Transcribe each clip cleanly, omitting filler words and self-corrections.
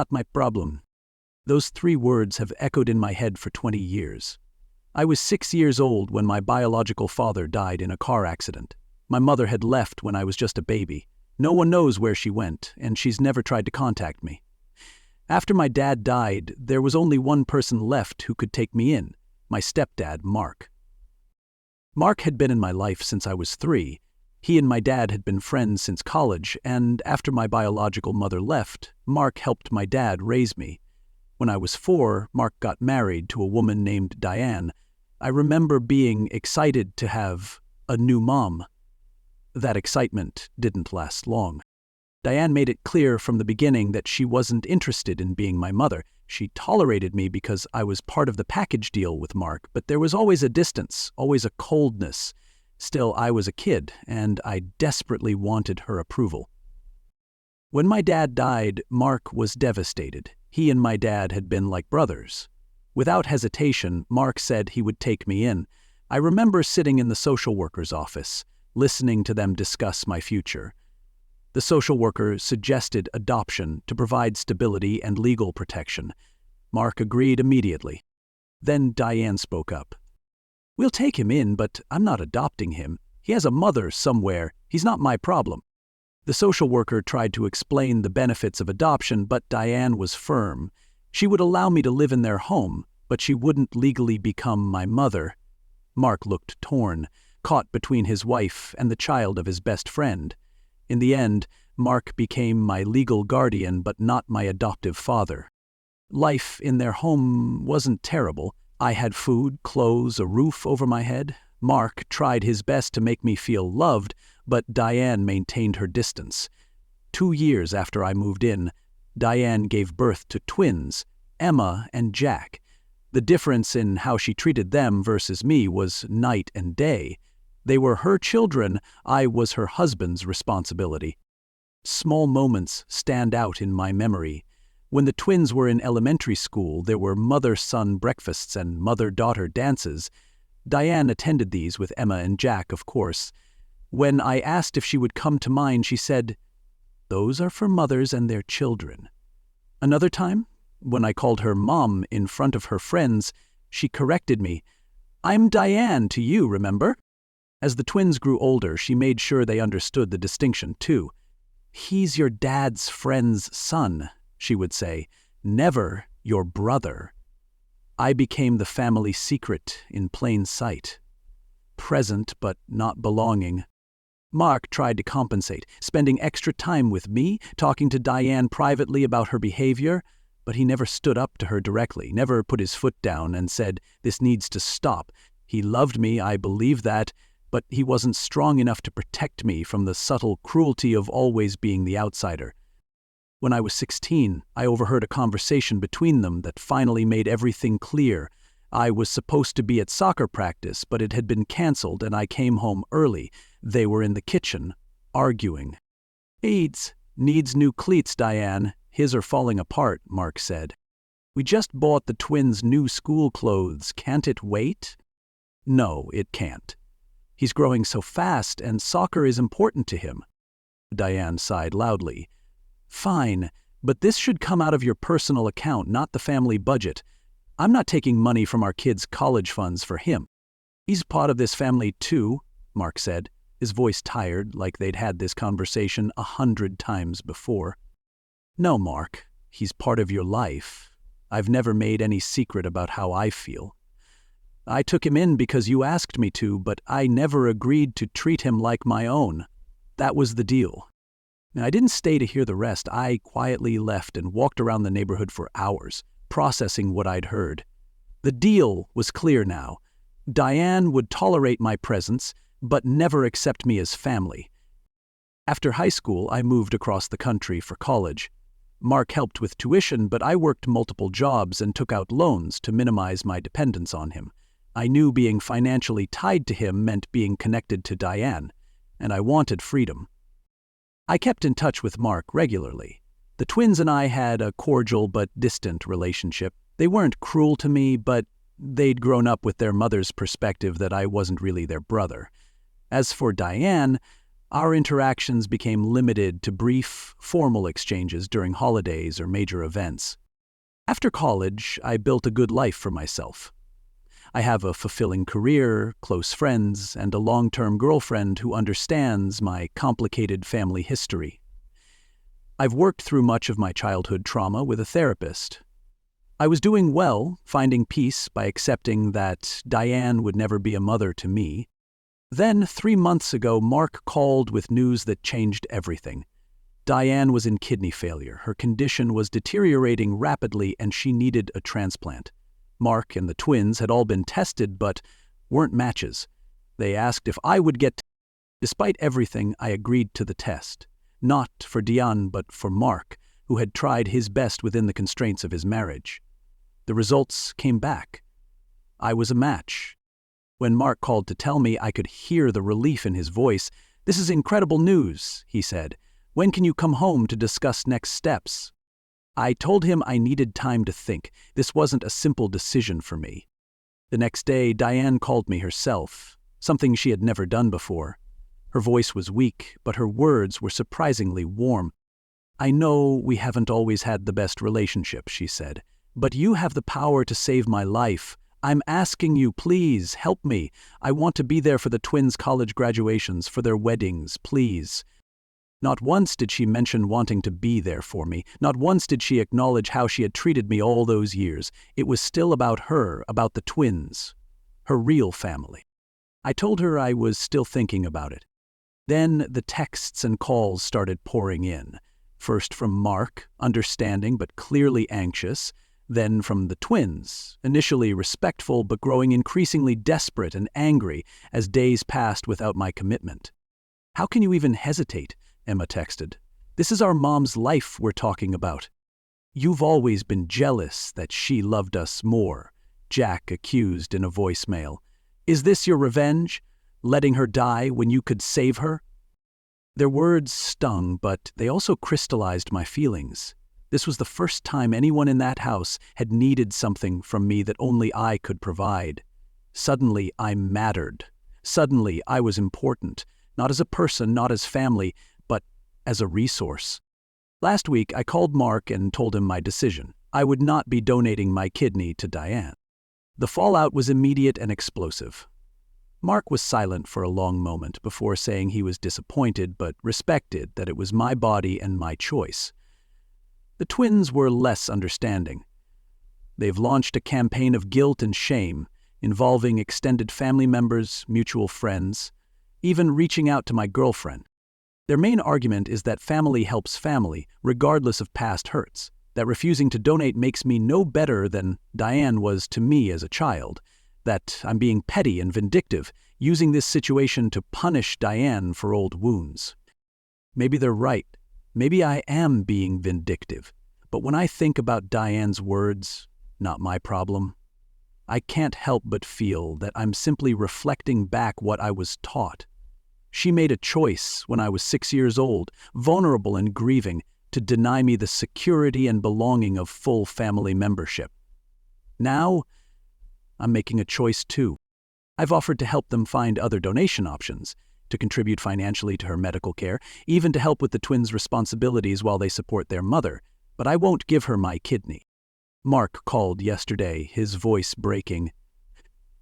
not my problem. Those 3 words have echoed in my head for 20 years. I was 6 years old when my biological father died in a car accident. My mother had left when I was just a baby. No one knows where she went, and she's never tried to contact me. After my dad died, there was only one person left who could take me in, my stepdad, Mark. Mark had been in my life since I was 3. He and my dad had been friends since college, and after my biological mother left, Mark helped my dad raise me. When I was 4, Mark got married to a woman named Diane. I remember being excited to have a new mom. That excitement didn't last long. Diane made it clear from the beginning that she wasn't interested in being my mother. She tolerated me because I was part of the package deal with Mark, but there was always a distance, always a coldness. Still, I was a kid, and I desperately wanted her approval. When my dad died, Mark was devastated. He and my dad had been like brothers. Without hesitation, Mark said he would take me in. I remember sitting in the social worker's office, listening to them discuss my future. The social worker suggested adoption to provide stability and legal protection. Mark agreed immediately. Then Diane spoke up. "We'll take him in, but I'm not adopting him. He has a mother somewhere. He's not my problem." The social worker tried to explain the benefits of adoption, but Diane was firm. She would allow me to live in their home, but she wouldn't legally become my mother. Mark looked torn, caught between his wife and the child of his best friend. In the end, Mark became my legal guardian but not my adoptive father. Life in their home wasn't terrible. I had food, clothes, a roof over my head. Mark tried his best to make me feel loved, but Diane maintained her distance. 2 years after I moved in, Diane gave birth to twins, Emma and Jack. The difference in how she treated them versus me was night and day. They were her children, I was her husband's responsibility. Small moments stand out in my memory. When the twins were in elementary school, there were mother-son breakfasts and mother-daughter dances. Diane attended these with Emma and Jack, of course. When I asked if she would come to mine, she said, "Those are for mothers and their children." Another time, when I called her Mom in front of her friends, she corrected me. "I'm Diane to you, remember?" As the twins grew older, she made sure they understood the distinction, too. "He's your dad's friend's son," she would say, "never your brother." I became the family secret in plain sight. Present but not belonging. Mark tried to compensate, spending extra time with me, talking to Diane privately about her behavior, but he never stood up to her directly, never put his foot down and said, "This needs to stop." He loved me, I believe that, but he wasn't strong enough to protect me from the subtle cruelty of always being the outsider. When I was 16, I overheard a conversation between them that finally made everything clear. I was supposed to be at soccer practice, but it had been canceled and I came home early. They were in the kitchen, arguing. Needs new cleats, Diane. His are falling apart," Mark said. "We just bought the twins new school clothes. Can't it wait?" "No, it can't. He's growing so fast and soccer is important to him." Diane sighed loudly. "Fine, but this should come out of your personal account, not the family budget. I'm not taking money from our kids' college funds for him. He's part of this family too," Mark said, his voice tired, like they'd had this conversation 100 times before. "No, Mark, he's part of your life. I've never made any secret about how I feel. I took him in because you asked me to, but I never agreed to treat him like my own. That was the deal." I didn't stay to hear the rest. I quietly left and walked around the neighborhood for hours, processing what I'd heard. The deal was clear now. Diane would tolerate my presence, but never accept me as family. After high school, I moved across the country for college. Mark helped with tuition, but I worked multiple jobs and took out loans to minimize my dependence on him. I knew being financially tied to him meant being connected to Diane, and I wanted freedom. I kept in touch with Mark regularly. The twins and I had a cordial but distant relationship. They weren't cruel to me, but they'd grown up with their mother's perspective that I wasn't really their brother. As for Diane, Our interactions became limited to brief, formal exchanges during holidays or major events. After college, I built a good life for myself. I have a fulfilling career, close friends, and a long-term girlfriend who understands my complicated family history. I've worked through much of my childhood trauma with a therapist. I was doing well, finding peace by accepting that Diane would never be a mother to me. Then, 3 months ago, Mark called with news that changed everything. Diane was in kidney failure. Her condition was deteriorating rapidly and she needed a transplant. Mark and the twins had all been tested but weren't matches. They asked if I would get. Despite everything, I agreed to the test. Not for Diane, but for Mark, who had tried his best within the constraints of his marriage. The results came back. I was a match. When Mark called to tell me, I could hear the relief in his voice. "This is incredible news," he said. "When can you come home to discuss next steps?" I told him I needed time to think. This wasn't a simple decision for me. The next day, Diane called me herself, something she had never done before. Her voice was weak, but her words were surprisingly warm. "I know we haven't always had the best relationship," she said, "but you have the power to save my life. I'm asking you, please, help me. I want to be there for the twins' college graduations, for their weddings, please." Not once did she mention wanting to be there for me. Not once did she acknowledge how she had treated me all those years. It was still about her, about the twins, her real family. I told her I was still thinking about it. Then the texts and calls started pouring in. First from Mark, understanding but clearly anxious. Then from the twins, initially respectful but growing increasingly desperate and angry as days passed without my commitment. "How can you even hesitate?" Emma texted. "This is our mom's life we're talking about." "You've always been jealous that she loved us more," Jack accused in a voicemail. "Is this your revenge? Letting her die when you could save her?" Their words stung, but they also crystallized my feelings. This was the first time anyone in that house had needed something from me that only I could provide. Suddenly, I mattered. Suddenly, I was important, not as a person, not as family, but as a resource. Last week, I called Mark and told him my decision. I would not be donating my kidney to Diane. The fallout was immediate and explosive. Mark was silent for a long moment before saying he was disappointed but respected that it was my body and my choice. The twins were less understanding. They've launched a campaign of guilt and shame, involving extended family members, mutual friends, even reaching out to my girlfriend. Their main argument is that family helps family, regardless of past hurts, that refusing to donate makes me no better than Diane was to me as a child, that I'm being petty and vindictive, using this situation to punish Diane for old wounds. Maybe they're right. Maybe I am being vindictive. But when I think about Diane's words, "not my problem," I can't help but feel that I'm simply reflecting back what I was taught. She made a choice when I was 6 years old, vulnerable and grieving, to deny me the security and belonging of full family membership. Now, I'm making a choice too. I've offered to help them find other donation options, to contribute financially to her medical care, even to help with the twins' responsibilities while they support their mother, but I won't give her my kidney. Mark called yesterday, his voice breaking.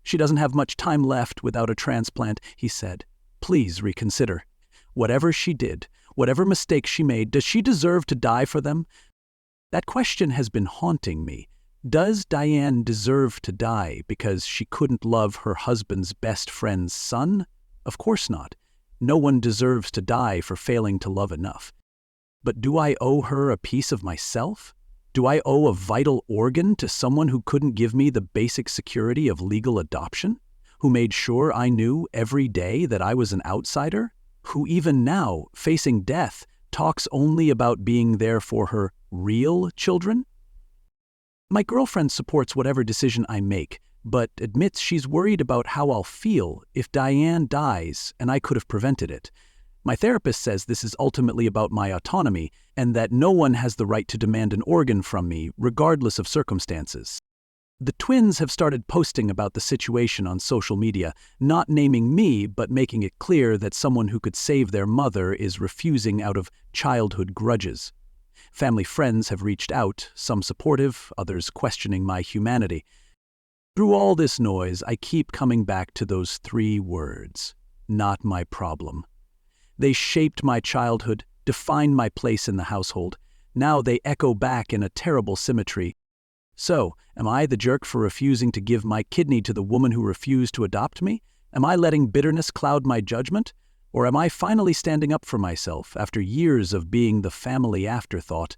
"She doesn't have much time left without a transplant," he said. "Please reconsider. Whatever she did, whatever mistakes she made, does she deserve to die for them?" That question has been haunting me. Does Diane deserve to die because she couldn't love her husband's best friend's son? Of course not. No one deserves to die for failing to love enough. But do I owe her a piece of myself? Do I owe a vital organ to someone who couldn't give me the basic security of legal adoption? Who made sure I knew every day that I was an outsider? Who even now, facing death, talks only about being there for her real children? My girlfriend supports whatever decision I make, but admits she's worried about how I'll feel if Diane dies and I could have prevented it. My therapist says this is ultimately about my autonomy and that no one has the right to demand an organ from me, regardless of circumstances. The twins have started posting about the situation on social media, not naming me but making it clear that someone who could save their mother is refusing out of childhood grudges. Family friends have reached out, some supportive, others questioning my humanity. Through all this noise, I keep coming back to those 3 words: not my problem. They shaped my childhood, defined my place in the household. Now they echo back in a terrible symmetry. So, am I the jerk for refusing to give my kidney to the woman who refused to adopt me? Am I letting bitterness cloud my judgment? Or am I finally standing up for myself after years of being the family afterthought?